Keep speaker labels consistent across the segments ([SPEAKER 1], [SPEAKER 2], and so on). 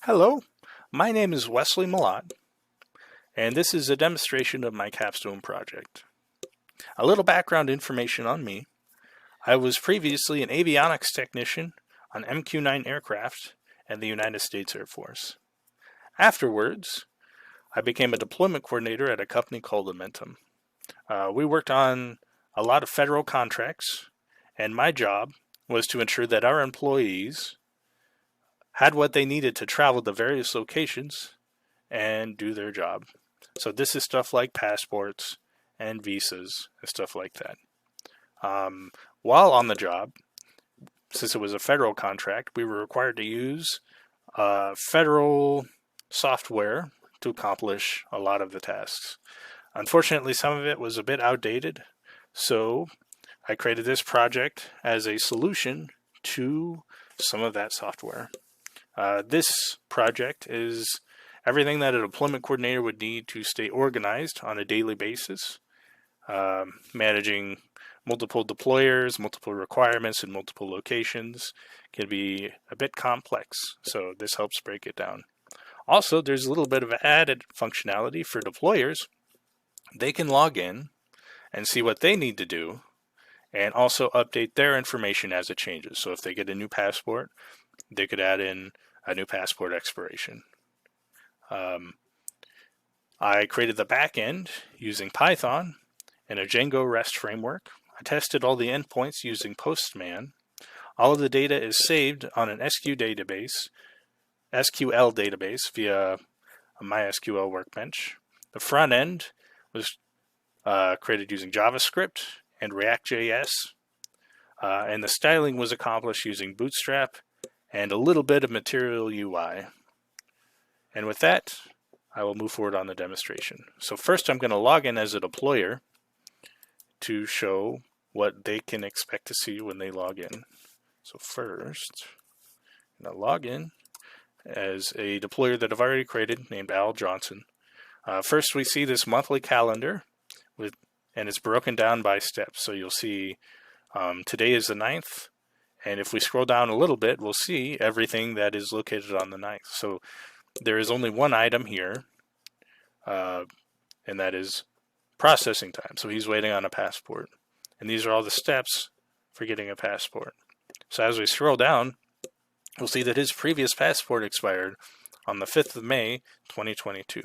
[SPEAKER 1] Hello, my name is Wesley Malott, and this is a demonstration of my Capstone project. A little background information on me. I was previously an avionics technician on MQ-9 aircraft in the United States Air Force. Afterwards, I became a deployment coordinator at a company called Amentum. We worked on a lot of federal contracts, and my job was to ensure that our employees had what they needed to travel to various locations and do their job. So this is stuff like passports and visas and stuff like that. While on the job, since it was a federal contract, we were required to use federal software to accomplish a lot of the tasks. Unfortunately, some of it was a bit outdated, so I created this project as a solution to some of that software. This project is everything that a deployment coordinator would need to stay organized on a daily basis, managing multiple deployers, multiple requirements in multiple locations can be a bit complex, so this helps break it down. Also, there's a little bit of added functionality for deployers. They can log in and see what they need to do and also update their information as it changes. So if they get a new passport, they could add in a new passport expiration. I created the backend using Python and a Django REST framework. I tested all the endpoints using Postman. All of the data is saved on an SQL database via a MySQL workbench. The front end was created using JavaScript and React.js, and the styling was accomplished using Bootstrap and a little bit of Material UI. And with that, I will move forward on the demonstration. So first I'm going to log in as a deployer to show what they can expect to see when they log in. So first, I'm going to log in as a deployer that I've already created named Al Johnson. First we see this monthly calendar and it's broken down by steps. So you'll see today is the 9th. And if we scroll down a little bit, we'll see everything that is located on the 9th. So there is only one item here, and that is processing time. So he's waiting on a passport. And these are all the steps for getting a passport. So as we scroll down, we'll see that his previous passport expired on the 5th of May, 2022.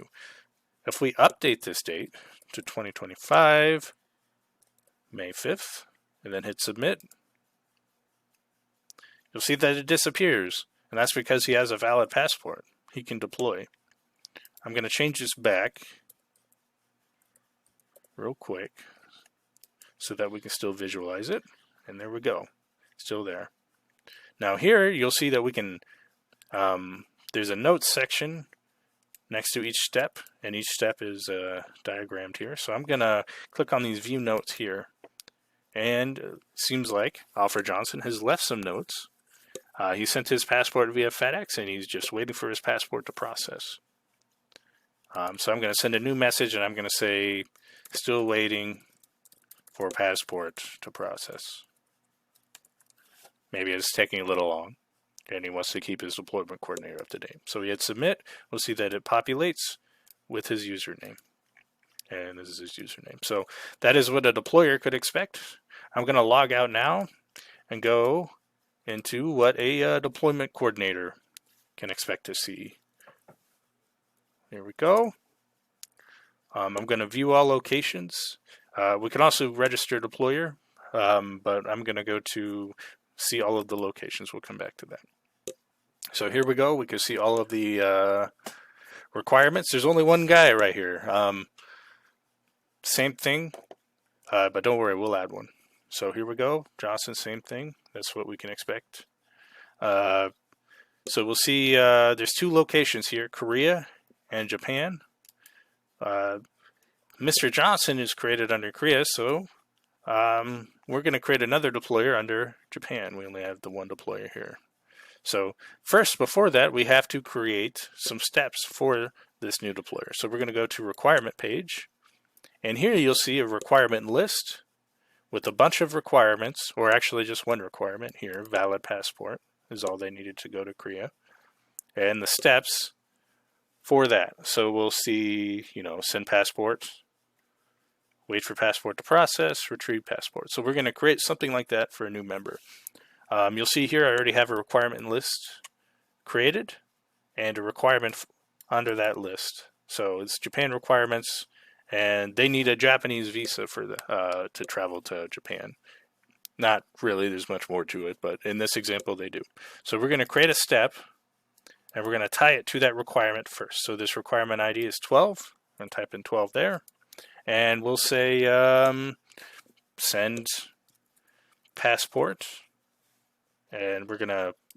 [SPEAKER 1] If we update this date to 2025, May 5th, and then hit submit, you'll see that it disappears, and that's because he has a valid passport. He can deploy. I'm going to change this back real quick so that we can still visualize it, and there we go. Still there. Now here you'll see that we can, there's a notes section next to each step, and each step is diagrammed here. So I'm going to click on these view notes here, and it seems like Alfred Johnson has left some notes. He sent his passport via FedEx, and he's just waiting for his passport to process. So I'm going to send a new message, and I'm going to say, still waiting for passport to process. Maybe it's taking a little long, and he wants to keep his deployment coordinator up to date. So we hit submit. We'll see that it populates with his username. And this is his username. So that is what a deployer could expect. I'm going to log out now and go into what a deployment coordinator can expect to see. Here we go. I'm going to view all locations. We can also register deployer, but I'm going to go to see all of the locations. We'll come back to that. So here we go. We can see all of the requirements. There's only one guy right here. Same thing, but don't worry, we'll add one. So here we go. Johnson, same thing. That's what we can expect. So we'll see there's two locations here, Korea and Japan. Mr. Johnson is created under Korea, so we're going to create another deployer under Japan. We only have the one deployer here. So first, before that, we have to create some steps for this new deployer. So we're going to go to requirement page, and here you'll see a requirement list with a bunch of requirements, or actually just one requirement here, valid passport is all they needed to go to Korea. and the steps for that. So we'll see, send passport, wait for passport to process, retrieve passport. So we're going to create something like that for a new member. You'll see here I already have a requirement list created and a requirement under that list. So it's Japan requirements, and they need a Japanese visa for to travel to Japan. Not really, there's much more to it, but in this example they do. So we're going to create a step, and we're going to tie it to that requirement first. So this requirement ID is 12. I'm going to type in 12 there. And we'll say send passport. And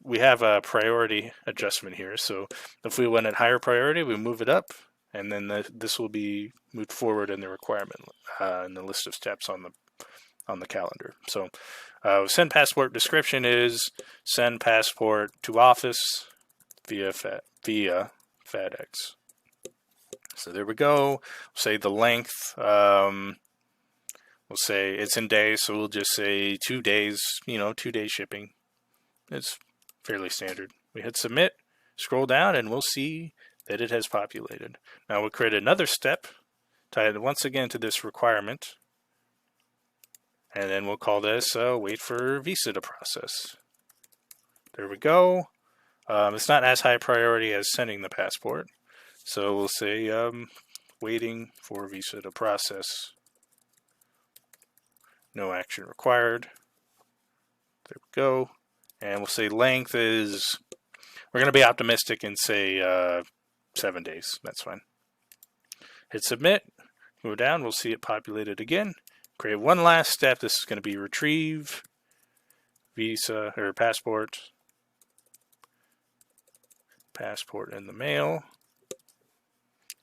[SPEAKER 1] we have a priority adjustment here. So if we went at higher priority, we move it up. And then this will be moved forward in the requirement, in the list of steps on the calendar. So send passport description is send passport to office via FedEx. So there we go. We'll say the length. We'll say it's in days, so we'll just say 2 days. 2 day shipping. It's fairly standard. We hit submit. Scroll down, and we'll see that it has populated. Now we'll create another step, tie it once again to this requirement, and then we'll call this wait for visa to process. There we go. It's not as high priority as sending the passport, so we'll say waiting for visa to process. No action required. There we go. And we'll say length is, we're going to be optimistic and say 7 days. That's fine. Hit submit. Go down. We'll see it populated again. Create one last step. This is going to be retrieve visa or passport. Passport in the mail.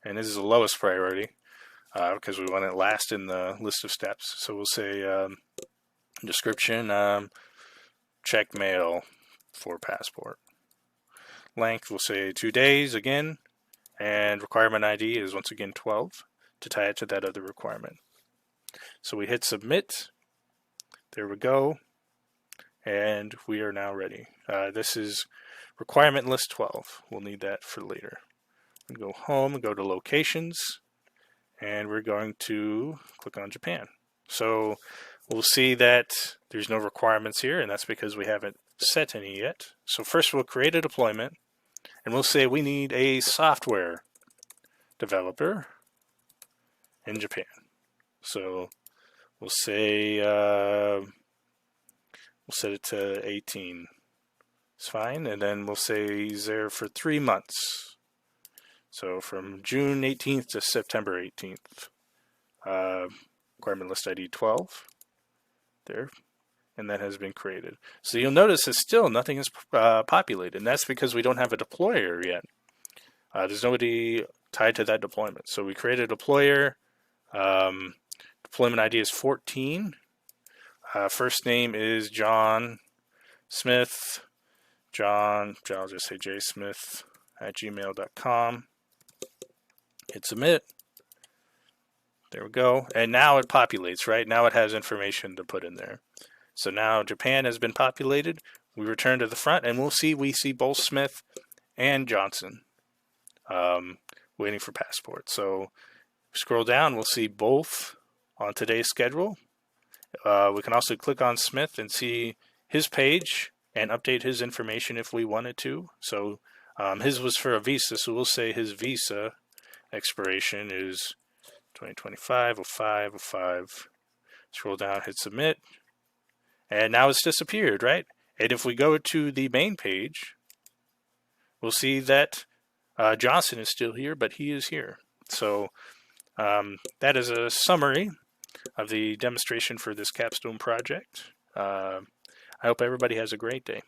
[SPEAKER 1] And this is the lowest priority because we want it last in the list of steps. So we'll say description, check mail for passport. Length, we'll say 2 days again. And requirement ID is once again 12 to tie it to that other requirement. So we hit submit. There we go. And we are now ready. This is requirement list 12. We'll need that for later. We go home and go to locations. And we're going to click on Japan. So we'll see that there's no requirements here, and that's because we haven't set any yet. So first we'll create a deployment, and we'll say we need a software developer in Japan. So we'll say we'll set it to 18. It's fine, and then we'll say he's there for 3 months. So from June 18th to September 18th. Requirement list ID 12. There. And that has been created. So you'll notice that still nothing is populated. And that's because we don't have a deployer yet. There's nobody tied to that deployment. So we created a deployer. Deployment ID is 14. First name is John Smith. I'll just say jsmith@gmail.com. Hit submit. There we go. And now it populates, right? Now it has information to put in there. So now Japan has been populated. We return to the front, and we see both Smith and Johnson waiting for passport. So scroll down, we'll see both on today's schedule. We can also click on Smith and see his page and update his information if we wanted to. So his was for a visa, so we'll say his visa expiration is 2025-05-05. Scroll down, hit submit. And now it's disappeared, right? And if we go to the main page, we'll see that Johnson is still here, but he is here. So that is a summary of the demonstration for this Capstone project. I hope everybody has a great day.